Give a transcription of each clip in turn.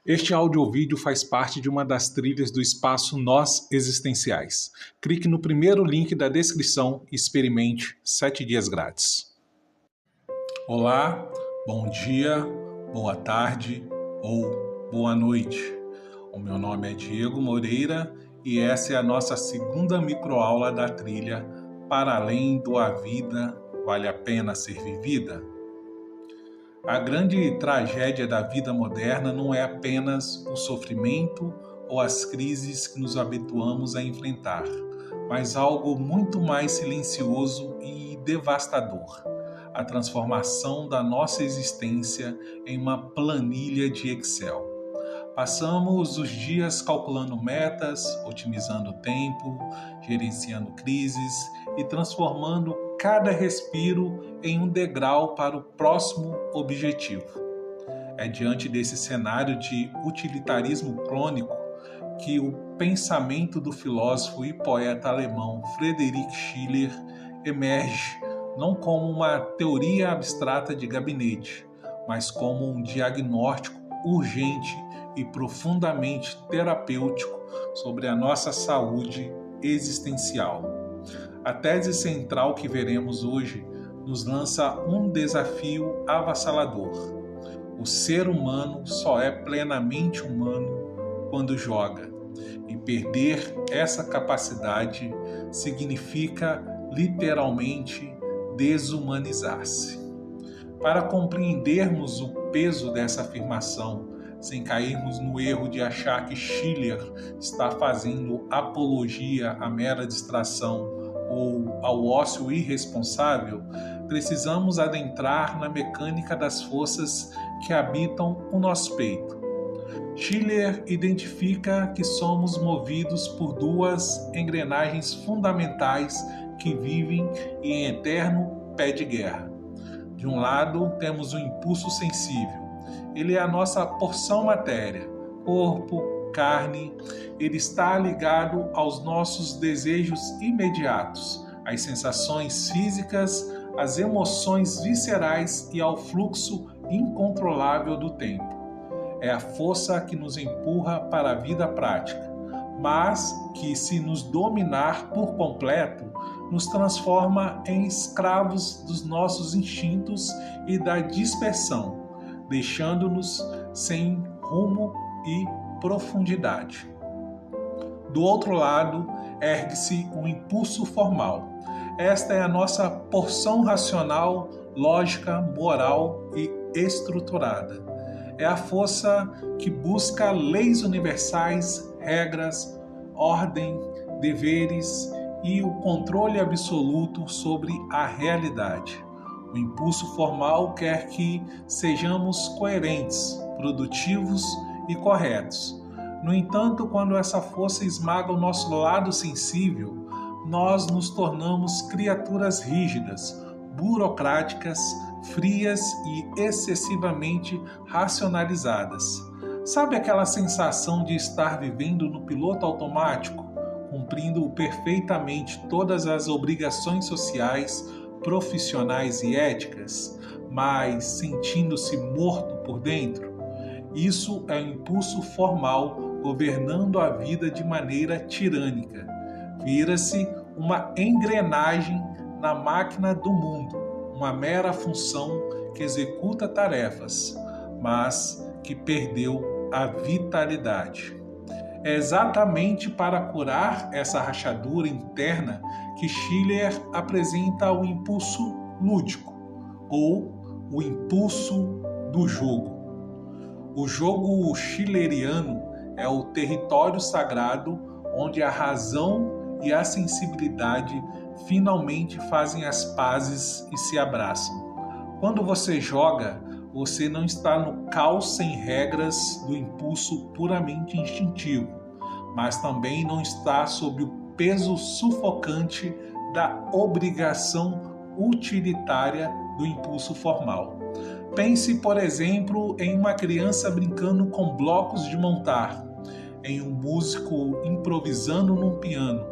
Este áudio ou vídeo faz parte de uma das trilhas do espaço Nós Existenciais. Clique no primeiro link da descrição e experimente 7 dias grátis. Olá, bom dia, boa tarde ou boa noite. O meu nome é Diego Moreira e essa é a nossa segunda microaula da trilha Para Além do A Vida Vale a Pena Ser Vivida. A grande tragédia da vida moderna não é apenas o sofrimento ou as crises que nos habituamos a enfrentar, mas algo muito mais silencioso e devastador: a transformação da nossa existência em uma planilha de Excel. Passamos os dias calculando metas, otimizando o tempo, gerenciando crises e transformando cada respiro em um degrau para o próximo objetivo. É diante desse cenário de utilitarismo crônico que o pensamento do filósofo e poeta alemão Friedrich Schiller emerge não como uma teoria abstrata de gabinete, mas como um diagnóstico urgente e profundamente terapêutico sobre a nossa saúde existencial. A tese central que veremos hoje nos lança um desafio avassalador. O ser humano só é plenamente humano quando joga, e perder essa capacidade significa literalmente desumanizar-se. Para compreendermos o peso dessa afirmação, sem cairmos no erro de achar que Schiller está fazendo apologia à mera distração ou ao ócio irresponsável, precisamos adentrar na mecânica das forças que habitam o nosso peito. Schiller identifica que somos movidos por duas engrenagens fundamentais que vivem em eterno pé de guerra. De um lado, temos o impulso sensível. Ele é a nossa porção matéria, corpo, carne. Ele está ligado aos nossos desejos imediatos, às sensações físicas, às emoções viscerais e ao fluxo incontrolável do tempo. É a força que nos empurra para a vida prática, mas que, se nos dominar por completo, nos transforma em escravos dos nossos instintos e da dispersão, deixando-nos sem rumo e profundidade. Do outro lado, ergue-se o impulso formal. Esta é a nossa porção racional, lógica, moral e estruturada. É a força que busca leis universais, regras, ordem, deveres e o controle absoluto sobre a realidade. O impulso formal quer que sejamos coerentes, produtivos e corretos. No entanto, quando essa força esmaga o nosso lado sensível, nós nos tornamos criaturas rígidas, burocráticas, frias e excessivamente racionalizadas. Sabe aquela sensação de estar vivendo no piloto automático, cumprindo perfeitamente todas as obrigações sociais, profissionais e éticas, mas sentindo-se morto por dentro? Isso é o impulso formal governando a vida de maneira tirânica. Vira-se uma engrenagem na máquina do mundo, uma mera função que executa tarefas, mas que perdeu a vitalidade. É exatamente para curar essa rachadura interna que Schiller apresenta o impulso lúdico, ou o impulso do jogo. O jogo schilleriano é o território sagrado onde a razão e a sensibilidade finalmente fazem as pazes e se abraçam. Quando você joga, você não está no caos sem regras do impulso puramente instintivo, mas também não está sob o peso sufocante da obrigação utilitária do impulso formal. Pense, por exemplo, em uma criança brincando com blocos de montar, em um músico improvisando num piano,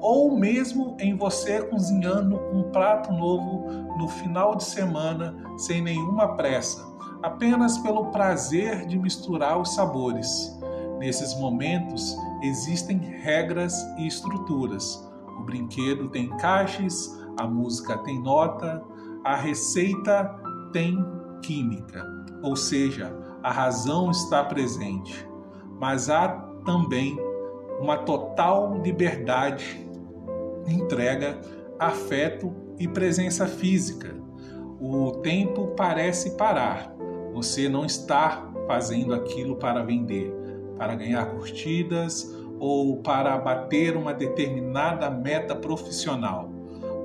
ou mesmo em você cozinhando um prato novo no final de semana sem nenhuma pressa, apenas pelo prazer de misturar os sabores. Nesses momentos, existem regras e estruturas. O brinquedo tem encaixes, a música tem nota, a receita tem química, ou seja, a razão está presente. Mas há também uma total liberdade, entrega, afeto e presença física. O tempo parece parar. Você não está fazendo aquilo para vender, para ganhar curtidas ou para bater uma determinada meta profissional.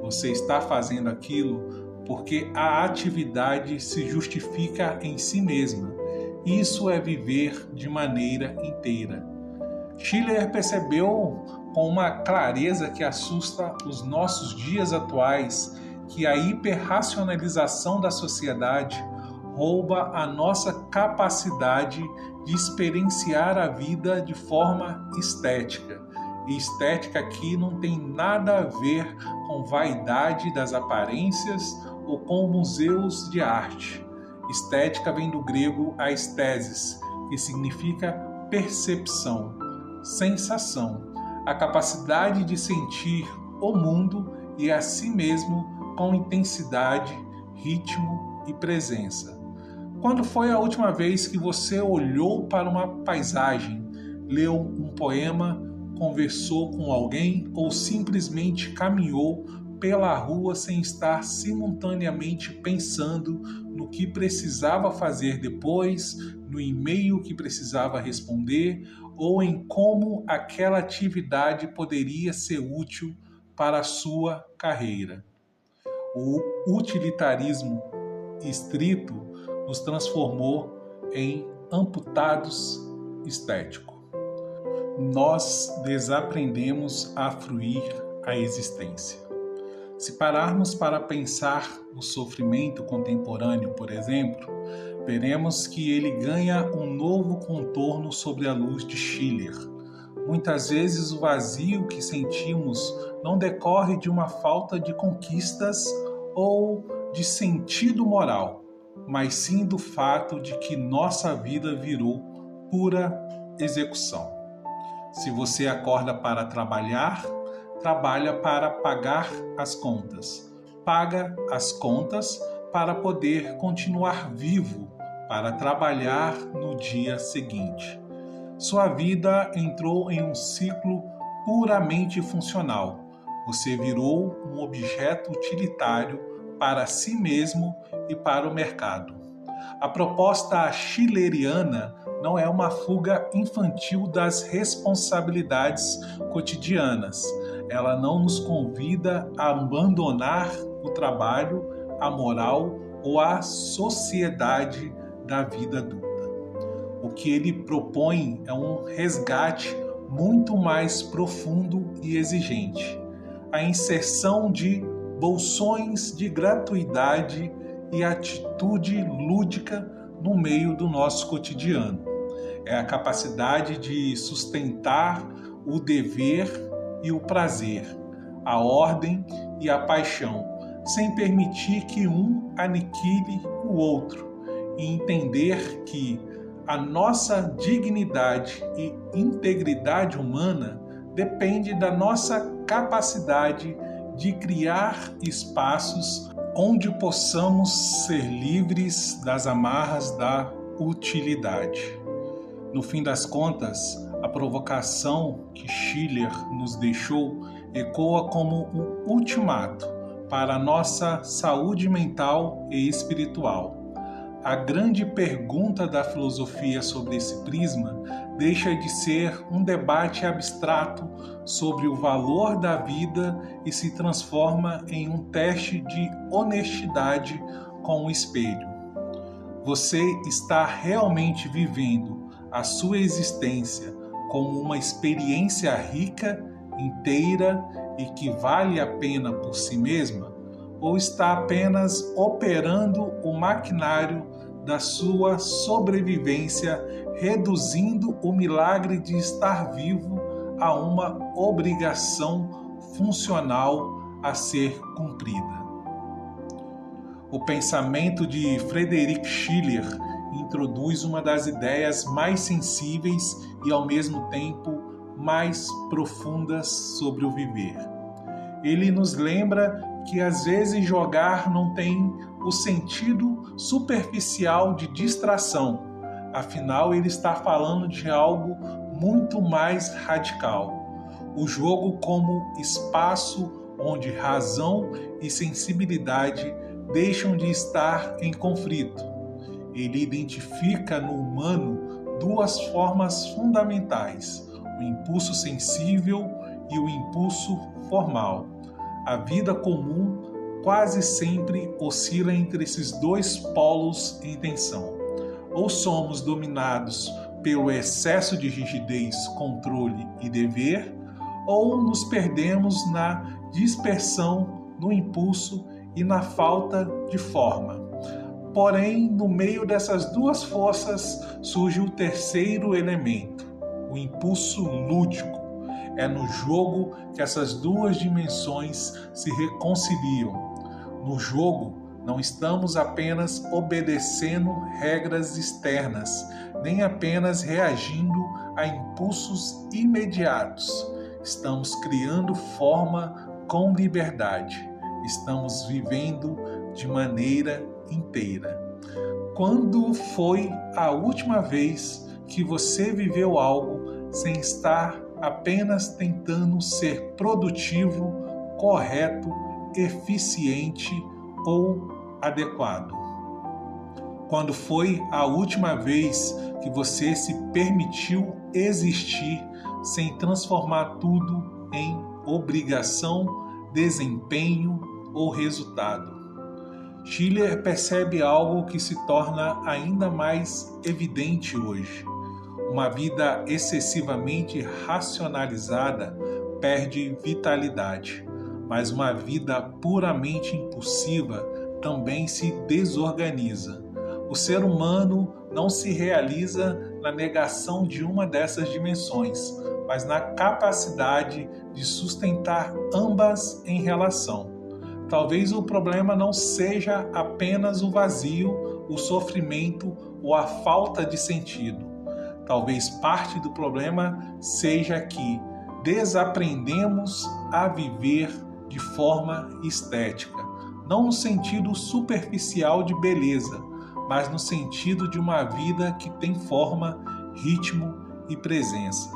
Você está fazendo aquilo porque a atividade se justifica em si mesma. Isso é viver de maneira inteira. Schiller percebeu com uma clareza que assusta os nossos dias atuais que a hiperracionalização da sociedade rouba a nossa capacidade de experienciar a vida de forma estética. E estética aqui não tem nada a ver com vaidade das aparências ou com museus de arte. Estética vem do grego aesthesis, que significa percepção, sensação, a capacidade de sentir o mundo e a si mesmo com intensidade, ritmo e presença. Quando foi a última vez que você olhou para uma paisagem, leu um poema, conversou com alguém ou simplesmente caminhou pela rua sem estar simultaneamente pensando no que precisava fazer depois, no e-mail que precisava responder ou em como aquela atividade poderia ser útil para a sua carreira? O utilitarismo estrito nos transformou em amputados estéticos. Nós desaprendemos a fruir a existência. Se pararmos para pensar o sofrimento contemporâneo, por exemplo, veremos que ele ganha um novo contorno sob a luz de Schiller. Muitas vezes o vazio que sentimos não decorre de uma falta de conquistas ou de sentido moral, mas sim do fato de que nossa vida virou pura execução. Se você acorda para trabalhar, trabalha para pagar as contas. Paga as contas para poder continuar vivo, para trabalhar no dia seguinte. Sua vida entrou em um ciclo puramente funcional. Você virou um objeto utilitário para si mesmo e para o mercado. A proposta schilleriana não é uma fuga infantil das responsabilidades cotidianas. Ela não nos convida a abandonar o trabalho, a moral ou a sociedade da vida adulta. O que ele propõe é um resgate muito mais profundo e exigente. A inserção de bolsões de gratuidade e atitude lúdica no meio do nosso cotidiano. É a capacidade de sustentar o dever e o prazer, a ordem e a paixão, sem permitir que um aniquile o outro, e entender que a nossa dignidade e integridade humana depende da nossa capacidade de criar espaços onde possamos ser livres das amarras da utilidade. No fim das contas, a provocação que Schiller nos deixou ecoa como um ultimato para a nossa saúde mental e espiritual. A grande pergunta da filosofia sobre esse prisma deixa de ser um debate abstrato sobre o valor da vida e se transforma em um teste de honestidade com o espelho. Você está realmente vivendo a sua existência como uma experiência rica, inteira e que vale a pena por si mesma? Ou está apenas operando o maquinário da sua sobrevivência, reduzindo o milagre de estar vivo a uma obrigação funcional a ser cumprida? O pensamento de Friedrich Schiller introduz uma das ideias mais sensíveis e, ao mesmo tempo, mais profundas sobre o viver. Ele nos lembra que, às vezes, jogar não tem o sentido superficial de distração. Afinal, ele está falando de algo muito mais radical. O jogo como espaço onde razão e sensibilidade deixam de estar em conflito. Ele identifica no humano duas formas fundamentais: o impulso sensível e o impulso formal. A vida comum quase sempre oscila entre esses dois polos em tensão. Ou somos dominados pelo excesso de rigidez, controle e dever, ou nos perdemos na dispersão, no impulso e na falta de forma. Porém, no meio dessas duas forças surge o terceiro elemento, o impulso lúdico. É no jogo que essas duas dimensões se reconciliam. No jogo, não estamos apenas obedecendo regras externas, nem apenas reagindo a impulsos imediatos. Estamos criando forma com liberdade. Estamos vivendo de maneira inteira. Quando foi a última vez que você viveu algo sem estar apenas tentando ser produtivo, correto, eficiente ou adequado? Quando foi a última vez que você se permitiu existir sem transformar tudo em obrigação, desempenho ou resultado? Schiller percebe algo que se torna ainda mais evidente hoje. Uma vida excessivamente racionalizada perde vitalidade, mas uma vida puramente impulsiva também se desorganiza. O ser humano não se realiza na negação de uma dessas dimensões, mas na capacidade de sustentar ambas em relação. Talvez o problema não seja apenas o vazio, o sofrimento ou a falta de sentido. Talvez parte do problema seja que desaprendemos a viver de forma estética, não no sentido superficial de beleza, mas no sentido de uma vida que tem forma, ritmo e presença.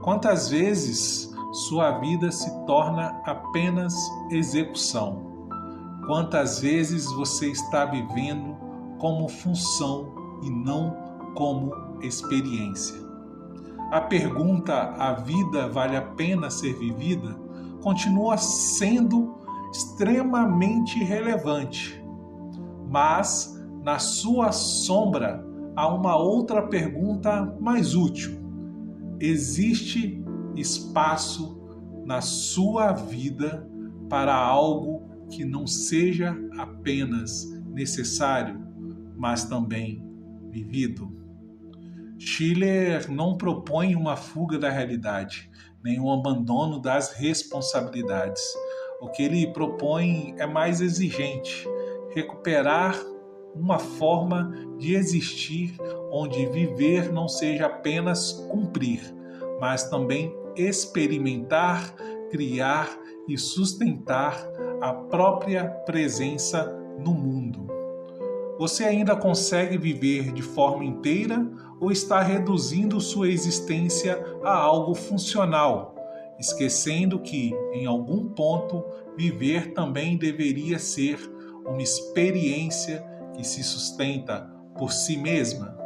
Quantas vezes sua vida se torna apenas execução? Quantas vezes você está vivendo como função e não como experiência? A pergunta: a vida vale a pena ser vivida? Continua sendo extremamente relevante. Mas, na sua sombra, há uma outra pergunta mais útil. Existe espaço na sua vida para algo que não seja apenas necessário, mas também vivido? Schiller não propõe uma fuga da realidade, nem um abandono das responsabilidades. O que ele propõe é mais exigente: recuperar uma forma de existir onde viver não seja apenas cumprir, mas também experimentar, criar e sustentar a própria presença no mundo. Você ainda consegue viver de forma inteira ou está reduzindo sua existência a algo funcional, esquecendo que, em algum ponto, viver também deveria ser uma experiência que se sustenta por si mesma?